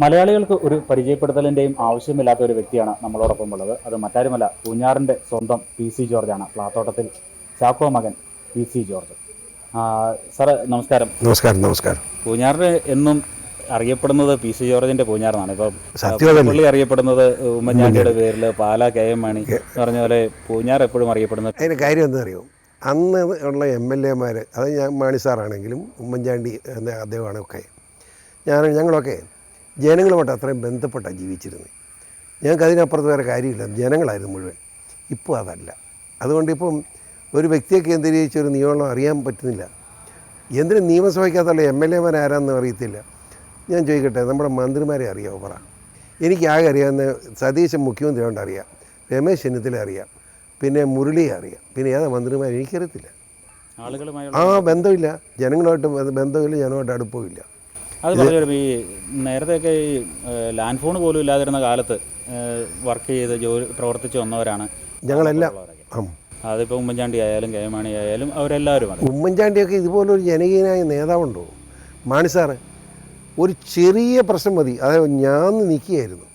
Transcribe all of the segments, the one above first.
മലയാളികൾക്ക് ഒരു പരിചയപ്പെടുത്തലിൻ്റെയും ആവശ്യമില്ലാത്ത ഒരു വ്യക്തിയാണ് നമ്മളോടൊപ്പം ഉള്ളത്. അത് മറ്റാരുമല്ല, പൂഞ്ഞാറിൻ്റെ സ്വന്തം പി സി ജോർജാണ്. പ്ലാത്തോട്ടത്തിൽ ചാക്കോ മകൻ പി സി ജോർജ്. സാറ് നമസ്കാരം. നമസ്കാരം. നമസ്കാരം. പൂഞ്ഞാറിന് എന്നും അറിയപ്പെടുന്നത് പി സി ജോർജിൻ്റെ പൂഞ്ഞാറാണ്. ഇപ്പോൾ പുള്ളി അറിയപ്പെടുന്നത് ഉമ്മൻചാണ്ടിയുടെ പേരിൽ, പാലാ കെ എം മാണി എന്ന് പറഞ്ഞ പോലെ പൂഞ്ഞാർ എപ്പോഴും അറിയപ്പെടുന്നത്. അതിൻ്റെ കാര്യം എന്താ അറിയോ, അന്ന് ഉള്ള എം എൽ എമാർ, അത് ഞാൻ മാണി സാറാണെങ്കിലും ഉമ്മൻചാണ്ടി അദ്ദേഹമാണ് ഒക്കെ, ഞങ്ങളൊക്കെ ജനങ്ങളുമായിട്ട് അത്രയും ബന്ധപ്പെട്ടാണ് ജീവിച്ചിരുന്നത്. ഞങ്ങൾക്ക് അതിനപ്പുറത്ത് വേറെ കാര്യമില്ല, ജനങ്ങളായിരുന്നു മുഴുവൻ. ഇപ്പോൾ അതല്ല. അതുകൊണ്ട് ഇപ്പം ഒരു വ്യക്തിയെ കേന്ദ്രീകരിച്ച് ഒരു നിയമനം അറിയാൻ പറ്റുന്നില്ല. എന്തിനും നിയമസഭയ്ക്കകത്തുള്ള എം എൽ എമാർ ആരാന്ന് അറിയത്തില്ല. ഞാൻ ചോദിക്കട്ടെ, നമ്മുടെ മന്ത്രിമാരെ അറിയാമോ? പറ. എനിക്ക് ആകെ അറിയാവുന്ന സതീശൻ മുഖ്യമന്ത്രി കൊണ്ട് അറിയാം, രമേശ് ചെന്നിത്തല അറിയാം, പിന്നെ മുരളിയെ അറിയാം, പിന്നെ ഏതാ മന്ത്രിമാർ എനിക്കറിയത്തില്ല. ബന്ധമില്ല, ജനങ്ങളുമായിട്ട് ബന്ധമില്ല, ജനവുമായിട്ട് അടുപ്പമില്ല. അത് പറഞ്ഞു. ഈ നേരത്തെയൊക്കെ ഈ ലാൻഡ് ഫോൺ പോലും ഇല്ലാതിരുന്ന കാലത്ത് വർക്ക് ചെയ്ത് പ്രവർത്തിച്ച് വന്നവരാണ് ഞങ്ങളെല്ലാം. അതിപ്പോൾ ഉമ്മൻചാണ്ടി ആയാലും കെ എം മാണി ആയാലും അവരെല്ലാവരും. ഉമ്മൻചാണ്ടിയൊക്കെ ഇതുപോലൊരു ജനകീയനായ നേതാവുണ്ടോ? മാണി സാറ് ഒരു ചെറിയ പ്രശ്നം മതി, അതായത് ഞാൻ നിൽക്കുകയായിരുന്നു.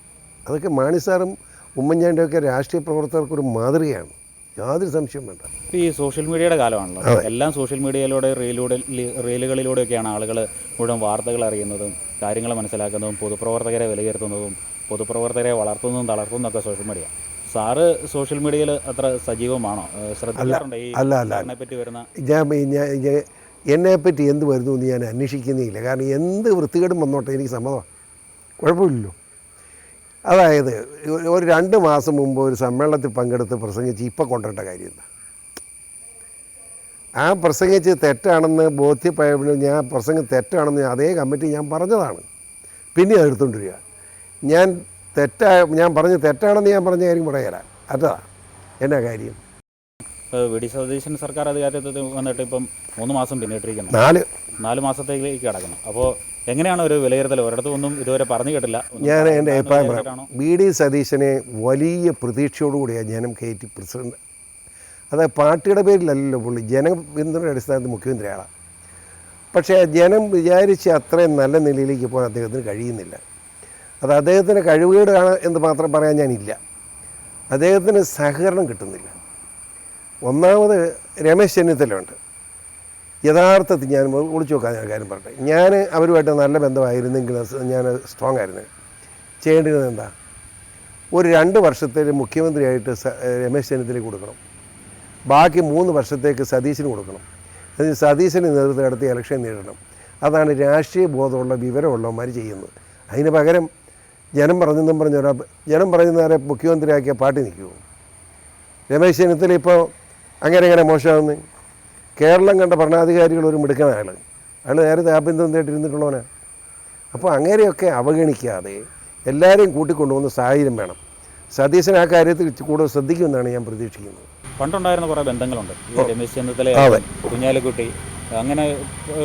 അതൊക്കെ മാണി സാറും ഉമ്മൻചാണ്ടിയൊക്കെ രാഷ്ട്രീയ പ്രവർത്തകർക്കൊരു മാതൃകയാണ്, യാതൊരു സംശയം വേണ്ട. ഈ സോഷ്യൽ മീഡിയയുടെ കാലമാണല്ലോ. എല്ലാം സോഷ്യൽ മീഡിയയിലൂടെ റീലുകളിലൂടെയൊക്കെയാണ് ആളുകൾ മുഴുവൻ വാർത്തകൾ അറിയുന്നതും കാര്യങ്ങൾ മനസ്സിലാക്കുന്നതും പൊതുപ്രവർത്തകരെ വിലയിരുത്തുന്നതും പൊതുപ്രവർത്തകരെ വളർത്തുന്നതും തളർത്തുന്നതൊക്കെ സോഷ്യൽ മീഡിയ. സാറ് സോഷ്യൽ മീഡിയയിൽ അത്ര സജീവമാണോ? ശ്രദ്ധിക്കാറുണ്ട് ഈ സാറിനെ പറ്റി വരുന്ന? എന്നെപ്പറ്റി എന്ത് വരുന്നു എന്ന് ഞാൻ അന്വേഷിക്കുന്നേയില്ല. കാരണം എന്ത് വൃത്തികേടും വന്നോട്ടെ, എനിക്ക് സമ്മതമാണ്, കുഴപ്പമില്ലല്ലോ. അതായത് ഒരു 2 മാസം മുമ്പ് ഒരു സമ്മേളനത്തിൽ പങ്കെടുത്ത് പ്രസംഗിച്ച് ഇപ്പം കൊണ്ടുവരേണ്ട കാര്യം എന്താ? ആ പ്രസംഗിച്ച് തെറ്റാണെന്ന് ബോധ്യപ്പോയപ്പോൾ ഞാൻ പ്രസംഗം തെറ്റാണെന്ന് അതേ കമ്മിറ്റി ഞാൻ പറഞ്ഞതാണ്. പിന്നെ അതെടുത്തുകൊണ്ടിരിക്കുക. ഞാൻ പറഞ്ഞ് തെറ്റാണെന്ന് ഞാൻ പറഞ്ഞ കാര്യം പറയാം. അതാ എന്നാ കാര്യം? വി ഡി സതീശൻ സർക്കാർ അധികാരത്തിൽ വന്നിട്ട് ഇപ്പം 3 മാസം പിന്നിട്ടിരിക്കുന്നു, 4 മാസത്തേക്ക് കിടക്കുന്നു. അപ്പോൾ എങ്ങനെയാണ് ഒരു വിലയിരുത്തൽ? ഒരിടത്തും ഇതുവരെ പറഞ്ഞു കേട്ടില്ല. ഞാൻ എൻ്റെ അഭിപ്രായം പറയാം. വി ഡി സതീശനെ വലിയ പ്രതീക്ഷയോടുകൂടിയാണ് ജനം കയറ്റി പ്രസിഡന്റ്. അതായത് പാർട്ടിയുടെ പേരിലല്ലല്ലോ പുള്ളി, ജനപിന്തുണയുടെ അടിസ്ഥാനത്തിൽ മുഖ്യമന്ത്രിയാണ്. പക്ഷേ ജനം വിചാരിച്ച് അത്രയും നല്ല നിലയിലേക്ക് പോകാൻ അദ്ദേഹത്തിന് കഴിയുന്നില്ല. അത് അദ്ദേഹത്തിന് കഴിവുകേടാണ് എന്ന് മാത്രം പറയാൻ ഞാനില്ല, അദ്ദേഹത്തിന് സഹകരണം കിട്ടുന്നില്ല. ഒന്നാമത് രമേശ് ചെന്നിത്തലയുണ്ട്. യഥാർത്ഥത്തിൽ ഞാൻ വിളിച്ചു നോക്കാൻ ഞാൻ കാര്യം പറയട്ടെ, ഞാൻ അവരുമായിട്ട് നല്ല ബന്ധമായിരുന്നെങ്കിൽ ഞാൻ സ്ട്രോങ് ആയിരുന്നു. ചെയ്യേണ്ടത് എന്താ? ഒരു 2 വർഷത്തേക്ക് മുഖ്യമന്ത്രിയായിട്ട് രമേശ് ചെന്നിത്തലയ്ക്ക് കൊടുക്കണം, ബാക്കി 3 വർഷത്തേക്ക് സതീശന് കൊടുക്കണം. അതിന് സതീശന് നേതൃത്വം നടത്തി ഇലക്ഷൻ നേരിടണം. അതാണ് രാഷ്ട്രീയ ബോധമുള്ള വിവരമുള്ളവന്മാർ ചെയ്യുന്നത്. അതിന് പകരം ജനം പറയുന്നവരെ മുഖ്യമന്ത്രിയാക്കിയ പാർട്ടി നിൽക്കുമോ? രമേശ് ചെന്നിത്തല ഇപ്പോൾ അങ്ങനെ മോശമാകുന്നു. കേരളം കണ്ട ഭരണാധികാരികൾ ഒരു മിടുക്കനായ അയാൾ നേരത്തെ ആഭ്യന്തരമായിട്ട് ഇരുന്നിട്ടുള്ളവനാണ്. അപ്പോൾ അങ്ങനെയൊക്കെ അവഗണിക്കാതെ എല്ലാവരെയും കൂട്ടിക്കൊണ്ടുപോകുന്ന സാഹചര്യം വേണം. സതീശൻ ആ കാര്യത്തിൽ കൂടുതൽ ശ്രദ്ധിക്കുമെന്നാണ് ഞാൻ പ്രതീക്ഷിക്കുന്നത്. പണ്ടുണ്ടായിരുന്ന കുറേ ബന്ധങ്ങളുണ്ട്. ഈ രമേശ് ചെന്നിത്തല, കുഞ്ഞാലിക്കുട്ടി, അങ്ങനെ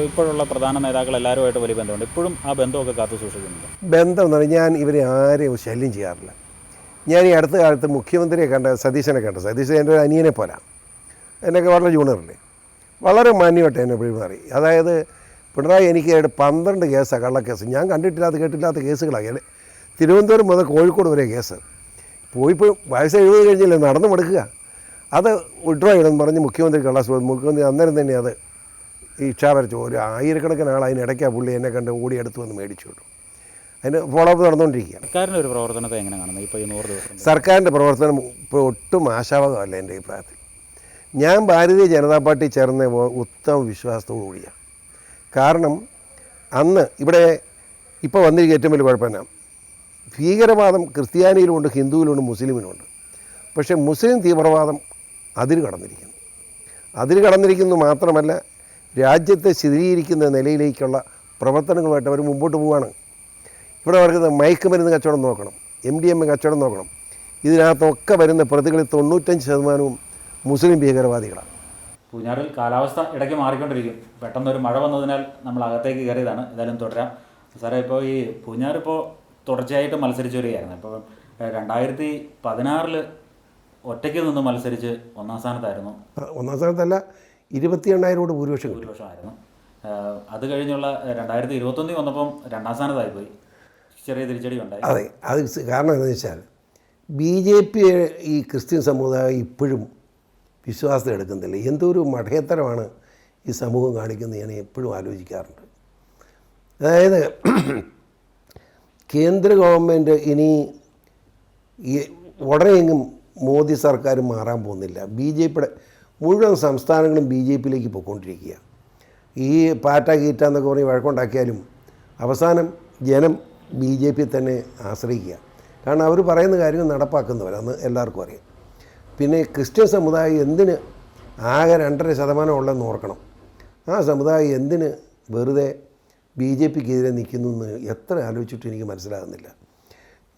ഇപ്പോഴുള്ള പ്രധാന നേതാക്കൾ എല്ലാവരുമായിട്ട് വലിയ ബന്ധമുണ്ട്. ഇപ്പോഴും ആ ബന്ധമൊക്കെ കാത്തു സൂക്ഷിക്കുന്നുണ്ട്. ബന്ധം എന്ന് പറഞ്ഞാൽ ഞാൻ ഇവരെ ആരെയും ശല്യം ചെയ്യാറില്ല. ഞാൻ ഈ അടുത്ത കാലത്ത് മുഖ്യമന്ത്രിയെ സതീശനെ കണ്ട. സതീശൻ എൻ്റെ ഒരു അനിയനെ പോലാ, എന്നൊക്കെ വളരെ ജൂണിയറല്ലേ, വളരെ മാന്യമായിട്ട് എന്നെ പെരുമാറി. അതായത് പിണറായി എനിക്ക് 12 കേസാണ്, കള്ളക്കേസ്. ഞാൻ കണ്ടിട്ടില്ലാത്ത കേട്ടില്ലാത്ത കേസുകളാണ്. തിരുവനന്തപുരം മുതൽ കോഴിക്കോട് വരെ കേസ്. പോയിപ്പോൾ വയസ്സ് 70 കഴിഞ്ഞില്ലേ, നടന്നു മടുക്കുക. അത് വിഡ്രോ ചെയ്യണമെന്ന് പറഞ്ഞ് മുഖ്യമന്ത്രി മുഖ്യമന്ത്രി അന്നേരം തന്നെ അത് ഇച്ഛാ വരച്ചു. ഒരു 1000കണക്കിന് ആൾ അതിനിടയ്ക്കാണ് പുള്ളി എന്നെ കണ്ട് ഓടിയെടുത്ത് വന്ന് മേടിച്ചു വിട്ടു. അതിന് ഫോളോ അപ്പ് നടന്നുകൊണ്ടിരിക്കുക. സർക്കാരിൻ്റെ ഒരു പ്രവർത്തനത്തെ എങ്ങനെ കാണുന്നത് ഇപ്പോൾ ഈ 100 ദിവസം? സർക്കാരിൻ്റെ പ്രവർത്തനം ഇപ്പോൾ ഒട്ടും ആശാവഹമല്ല എൻ്റെ അഭിപ്രായത്തിൽ. ഞാൻ ഭാരതീയ ജനതാ പാർട്ടി ചേർന്ന ഉത്തമ വിശ്വാസത്തോടു കൂടിയാണ്. കാരണം അന്ന് ഇവിടെ ഇപ്പോൾ വന്നിരിക്കുന്ന ഏറ്റവും വലിയ കുഴപ്പം എന്നാ, ഭീകരവാദം ക്രിസ്ത്യാനിയിലുമുണ്ട്, ഹിന്ദുവിലുമുണ്ട്, മുസ്ലിമിനുമുണ്ട്. പക്ഷേ മുസ്ലിം തീവ്രവാദം അതിര് കടന്നിരിക്കുന്നു മാത്രമല്ല, രാജ്യത്തെ സ്ഥിരീകരിക്കുന്ന നിലയിലേക്കുള്ള പ്രവർത്തനങ്ങളുമായിട്ട് അവർ മുമ്പോട്ട് പോവുകയാണ്. ഇവിടെ അവർക്ക് മയക്കുമരുന്ന് കച്ചവടം നോക്കണം, MDMA കച്ചവടം നോക്കണം. ഇതിനകത്തൊക്കെ വരുന്ന പ്രതികളിൽ 95% മുസ്ലിം ഭീകരവാദികളാണ്. പൂഞ്ഞാറിൽ കാലാവസ്ഥ ഇടയ്ക്ക് മാറിക്കൊണ്ടിരിക്കും. പെട്ടെന്നൊരു മഴ വന്നതിനാൽ നമ്മൾ അകത്തേക്ക് കയറിയതാണ്. ഏതായാലും തുടരാം. സാറേ, ഇപ്പോൾ ഈ പൂഞ്ഞാറിപ്പോൾ തുടർച്ചയായിട്ട് മത്സരിച്ചു വരികയായിരുന്നു. ഇപ്പോൾ 2016 ഒറ്റയ്ക്ക് നിന്ന് മത്സരിച്ച് 1ാം സ്ഥാനത്തായിരുന്നു. 1ാം സ്ഥാനത്തല്ല, 28,000 ഭൂരിപക്ഷമായിരുന്നു. അത് കഴിഞ്ഞുള്ള 2021 വന്നപ്പം 2ാം സ്ഥാനത്തായിപ്പോയി. ചെറിയ തിരിച്ചടി ഉണ്ടായി. അതെ, അത് കാരണം എന്താണെന്ന് വെച്ചാൽ BJP ഈ ക്രിസ്ത്യൻ സമുദായം ഇപ്പോഴും വിശ്വാസം എടുക്കുന്നില്ല. എന്തൊരു മഠയത്തരമാണ് ഈ സമൂഹം കാണിക്കുന്നത് ഞാൻ എപ്പോഴും ആലോചിക്കാറുണ്ട്. അതായത് കേന്ദ്ര ഗവൺമെൻറ് ഇനി ഉടനെയെങ്കിലും മോദി സർക്കാർ മാറാൻ പോകുന്നില്ല. BJPയുടെ മുഴുവൻ സംസ്ഥാനങ്ങളും BJPയിലേക്ക് പോയിക്കൊണ്ടിരിക്കുക. ഈ പാറ്റ കീറ്റ എന്നൊക്കെ പറഞ്ഞ് വഴക്കുണ്ടാക്കിയാലും അവസാനം ജനം BJP തന്നെ ആശ്രയിക്കുക. കാരണം അവർ പറയുന്ന കാര്യങ്ങൾ നടപ്പാക്കുന്നവരാന്ന് എല്ലാവർക്കും അറിയാം. പിന്നെ ക്രിസ്ത്യൻ സമുദായം എന്തിന് ആകെ 2.5% ഉള്ളതെന്ന് ഓർക്കണം. ആ സമുദായം എന്തിന് വെറുതെ BJPക്കെതിരെ നിൽക്കുന്നു എന്ന് എത്ര ആലോചിച്ചിട്ട് എനിക്ക് മനസ്സിലാകുന്നില്ല.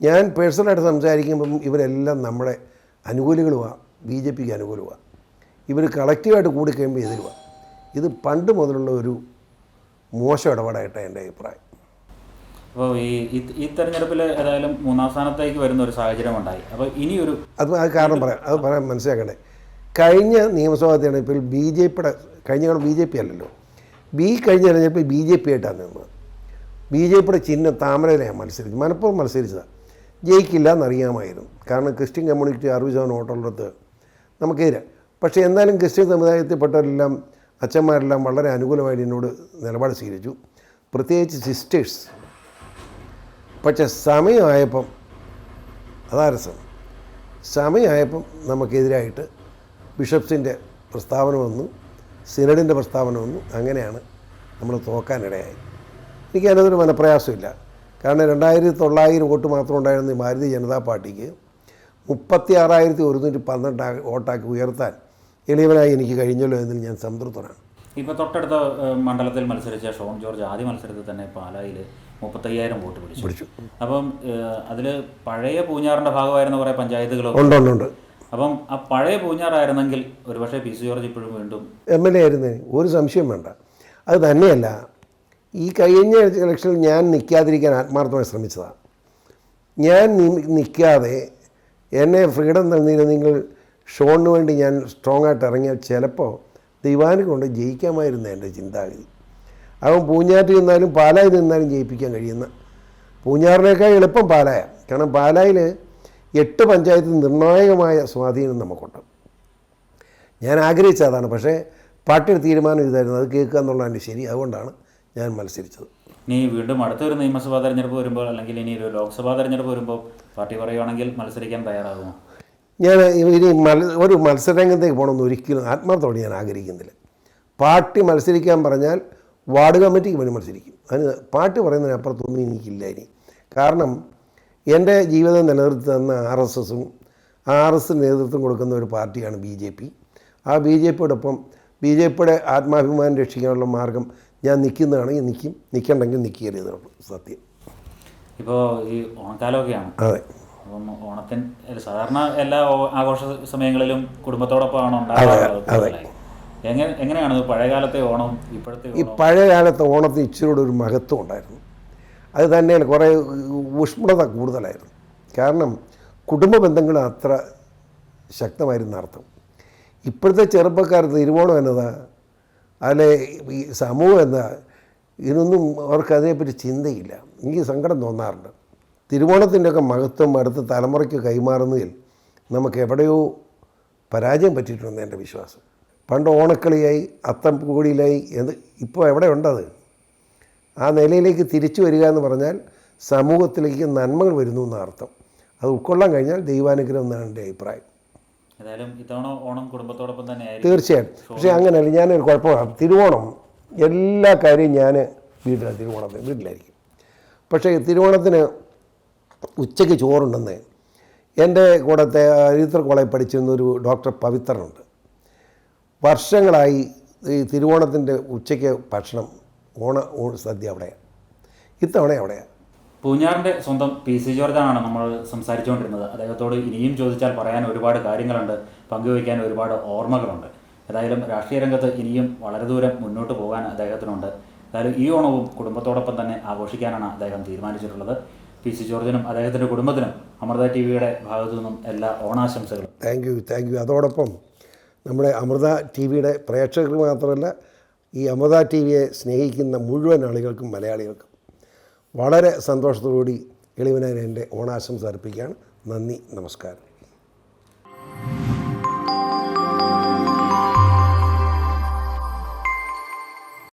ഞാൻ പേഴ്സണലായിട്ട് സംസാരിക്കുമ്പം ഇവരെല്ലാം നമ്മുടെ അനുകൂലികളുമാണ്, BJPക്ക് അനുകൂലമാണ്. ഇവർ കളക്റ്റീവായിട്ട് കൂടിക്കഴിയുമ്പോൾ എതിരുവാണ്. ഇത് പണ്ട് മുതലുള്ള ഒരു മോശം ഇടപാടായിട്ടാണ് എൻ്റെ അഭിപ്രായം. അപ്പോൾ ഈ തെരഞ്ഞെടുപ്പിൽ ഏതായാലും 3ാം സ്ഥാനത്തേക്ക് വരുന്ന ഒരു സാഹചര്യം ഉണ്ടായി. അപ്പോൾ ഇനിയൊരു അത് കാരണം പറയാൻ മനസ്സിലാക്കണ്ടേ. കഴിഞ്ഞ നിയമസഭാ തെരഞ്ഞെടുപ്പിൽ BJPയുടെ കഴിഞ്ഞ BJP അല്ലല്ലോ, കഴിഞ്ഞ തെരഞ്ഞെടുപ്പിൽ BJP ആയിട്ടാണ് നിന്നത്. BJPയുടെ ചിഹ്നം താമരയിലാണ് മത്സരിച്ചത്. മനഃപൂർവ്വം മത്സരിച്ചതാണ്. ജയിക്കില്ല എന്നറിയാമായിരുന്നു. കാരണം ക്രിസ്ത്യൻ കമ്മ്യൂണിറ്റി 60% വോട്ടുള്ളിടത്ത് നമുക്കെതിരെ. പക്ഷേ എന്നാലും ക്രിസ്ത്യൻ സമുദായത്തിൽപ്പെട്ടവരെല്ലാം അച്ഛന്മാരെല്ലാം വളരെ അനുകൂലമായിട്ട് എന്നോട് നിലപാട് സ്വീകരിച്ചു, പ്രത്യേകിച്ച് സിസ്റ്റേഴ്സ്. പക്ഷേ സമയമായപ്പം അതാ രസം, സമയമായപ്പം നമുക്കെതിരായിട്ട് ബിഷപ്സിൻ്റെ പ്രസ്താവന വന്നു, സിനഡിൻ്റെ പ്രസ്താവന വന്നു. അങ്ങനെയാണ് നമ്മൾ തോക്കാനിടയായി. എനിക്കതിനൊരു മനപ്രയാസമില്ല. കാരണം 2900 വോട്ട് മാത്രം ഉണ്ടായിരുന്ന ഭാരതീയ ജനതാ പാർട്ടിക്ക് 36,112 വോട്ടാക്കി ഉയർത്താൻ എളിയവനായി എനിക്ക് കഴിഞ്ഞല്ലോ എന്നതിൽ ഞാൻ സംതൃപ്തനാണ്. ഇപ്പോൾ തൊട്ടടുത്ത മണ്ഡലത്തിൽ മത്സരിച്ച ഷോൺ ജോർജ് ആദ്യ മത്സരത്തിൽ തന്നെ പാലായിൽ 35,000 വോട്ട് പിടിച്ചു. അപ്പം അതിൽ പഴയ പൂഞ്ഞാറിൻ്റെ ഭാഗമായിരുന്ന കുറേ പഞ്ചായത്തുകളൊക്കെ ഉണ്ട്. അപ്പം ആ പഴയ പൂഞ്ഞാറായിരുന്നെങ്കിൽ ഒരുപക്ഷെ PC ജോർജ് ഇപ്പോഴും വീണ്ടും MLA ആയിരുന്നേ, ഒരു സംശയം വേണ്ട. അത് തന്നെയല്ല, ഈ കഴിഞ്ഞ ഇലക്ഷനിൽ ഞാൻ നിൽക്കാതിരിക്കാൻ ആത്മാർത്ഥമായി ശ്രമിച്ചതാണ്. ഞാൻ നിൽക്കാതെ എന്നെ ഫ്രീഡം തന്നിരുന്നെങ്കിൽ ഷോണിന് വേണ്ടി ഞാൻ സ്ട്രോങ് ആയിട്ട് ഇറങ്ങിയാൽ ചിലപ്പോൾ ദൈവാനെ കൊണ്ട് ജയിക്കാമായിരുന്നു എൻ്റെ ചിന്താഗതി. അവൻ പൂഞ്ഞാറ്റിൽ നിന്നാലും പാലായിൽ നിന്നാലും ജയിപ്പിക്കാൻ കഴിയുന്ന, പൂഞ്ഞാറിനേക്കാൾ എളുപ്പം പാലായ. കാരണം പാലായിൽ 8 പഞ്ചായത്തിൽ നിർണായകമായ സ്വാധീനം നമുക്കുണ്ട്. ഞാൻ ആഗ്രഹിച്ചതാണ്. പക്ഷേ പാർട്ടിയുടെ തീരുമാനം ഇതായിരുന്നു, അത് കേൾക്കുക എന്നുള്ളതാണ് ശരി. അതുകൊണ്ടാണ് ഞാൻ മത്സരിച്ചത്. ഇനി വീണ്ടും അടുത്തൊരു നിയമസഭാ തെരഞ്ഞെടുപ്പ് വരുമ്പോൾ അല്ലെങ്കിൽ ഇനി ഒരു ലോക്സഭാ തെരഞ്ഞെടുപ്പ് വരുമ്പോൾ പാർട്ടി പറയുകയാണെങ്കിൽ മത്സരിക്കാൻ തയ്യാറാകുമോ? ഞാൻ ഇനി ഒരു മത്സരരംഗത്തേക്ക് പോകണമെന്ന് ഒരിക്കലും ആത്മാർത്ഥത്തോടെ ഞാൻ ആഗ്രഹിക്കുന്നില്ല. പാർട്ടി മത്സരിക്കാൻ പറഞ്ഞാൽ വാർഡ് കമ്മിറ്റിക്ക് വേണ്ടി മത്സരിക്കും. അതിന് പാർട്ടി പറയുന്നതിനപ്പുറത്തൊന്നും എനിക്കില്ല ഇനി. കാരണം എൻ്റെ ജീവിതം നിലനിർത്തി തന്ന RSSഉം RSന് നേതൃത്വം കൊടുക്കുന്ന ഒരു പാർട്ടിയാണ് BJP. ആ BJPയോടൊപ്പം BJPയുടെ ആത്മാഭിമാനം രക്ഷിക്കാനുള്ള മാർഗം ഞാൻ നിൽക്കുന്നതാണെങ്കിൽ നിൽക്കും, നിൽക്കണ്ടെങ്കിൽ നിൽക്കരുതെന്നുള്ളൂ സത്യം. ഇപ്പോൾ ഈ ഓണക്കാലമൊക്കെയാണ്. അതെ. അപ്പം ഓണത്തിന് സാധാരണ എല്ലാ ആഘോഷ സമയങ്ങളിലും കുടുംബത്തോടൊപ്പമാണ് ഉണ്ടാകാറുള്ളത്. എങ്ങനെയാണ് പഴയകാലത്തെ ഓണം ഇപ്പോഴത്തെ? ഈ പഴയകാലത്തെ ഓണത്തിന് ഇച്ചിരിയുടെ ഒരു മഹത്വം ഉണ്ടായിരുന്നു. അത് തന്നെയാണ്, കുറേ ഊഷ്മളത കൂടുതലായിരുന്നു. കാരണം കുടുംബ ബന്ധങ്ങൾ അത്ര ശക്തമായിരുന്ന അർത്ഥം. ഇപ്പോഴത്തെ ചെറുപ്പക്കാർ തിരുവോണം എന്നതാ അല്ലെ ഈ സമൂഹം എന്താ, ഇതിനൊന്നും അവർക്ക് അതിനെപ്പറ്റി ചിന്തയില്ല. എനിക്ക് സങ്കടം തോന്നാറുണ്ട്. തിരുവോണത്തിൻ്റെയൊക്കെ മഹത്വം അടുത്ത തലമുറയ്ക്ക് കൈമാറുന്നതിൽ നമുക്ക് എവിടെയോ പരാജയം പറ്റിയിട്ടുണ്ടെന്ന് എൻ്റെ വിശ്വാസം. പണ്ട് ഓണക്കളിയായി, അത്തംകൂടിയിലായി, ഇപ്പോൾ എവിടെ ഉണ്ടത്? ആ നിലയിലേക്ക് തിരിച്ചു വരിക എന്ന് പറഞ്ഞാൽ സമൂഹത്തിലേക്ക് നന്മകൾ വരുന്നു എന്ന അർത്ഥം. അത് ഉൾക്കൊള്ളാൻ കഴിഞ്ഞാൽ ദൈവാനുഗ്രഹം എന്നാണ് എൻ്റെ അഭിപ്രായം. ഏതായാലും ഇത്തവണ ഓണം കുടുംബത്തോടൊപ്പം തന്നെ തീർച്ചയായിട്ടും. പക്ഷേ അങ്ങനെയല്ല, ഞാനൊരു കുഴപ്പമാണ്. തിരുവോണം എല്ലാ കാര്യവും ഞാൻ വീട്ടിലായിരിക്കും. പക്ഷേ തിരുവോണത്തിന് ഉച്ചയ്ക്ക് ചോറുണ്ടെന്ന് എൻ്റെ കൂടത്തെ ചരിത്ര കോളേജിൽ പഠിച്ചിരുന്നൊരു ഡോക്ടർ പവിത്രനുണ്ട്. വർഷങ്ങളായി ഈ തിരുവോണത്തിൻ്റെ ഉച്ചയ്ക്ക് ഭക്ഷണം സദ്യ അവിടെയാണ്. ഇത്തവണ അവിടെയാണ്. പൂഞ്ഞാറിൻ്റെ സ്വന്തം PC ജോർജാണ് നമ്മൾ സംസാരിച്ചുകൊണ്ടിരുന്നത്. അദ്ദേഹത്തോട് ഇനിയും ചോദിച്ചാൽ പറയാൻ ഒരുപാട് കാര്യങ്ങളുണ്ട്, പങ്കുവയ്ക്കാൻ ഒരുപാട് ഓർമ്മകളുണ്ട്. ഏതായാലും രാഷ്ട്രീയ രംഗത്ത് ഇനിയും വളരെ ദൂരം മുന്നോട്ട് പോകാൻ അദ്ദേഹത്തിനുണ്ട്. ഏതായാലും ഈ ഓണവും കുടുംബത്തോടൊപ്പം തന്നെ ആഘോഷിക്കാനാണ് അദ്ദേഹം തീരുമാനിച്ചിട്ടുള്ളത്. PC ജോർജിനും അദ്ദേഹത്തിൻ്റെ കുടുംബത്തിനും അമൃത TVയുടെ ഭാഗത്തു നിന്നും എല്ലാ ഓണാശംസകളും. Thank you. അതോടൊപ്പം നമ്മുടെ അമൃത TVയുടെ പ്രേക്ഷകർക്ക് മാത്രമല്ല, ഈ അമൃത TVയെ സ്നേഹിക്കുന്ന മുഴുവൻ ആളുകൾക്കും, മലയാളികൾക്കും വളരെ സന്തോഷത്തോടുകൂടി എളിവനാൻ എൻ്റെ ഓണാശംസ അർപ്പിക്കുകയാണ്. നന്ദി, നമസ്കാരം.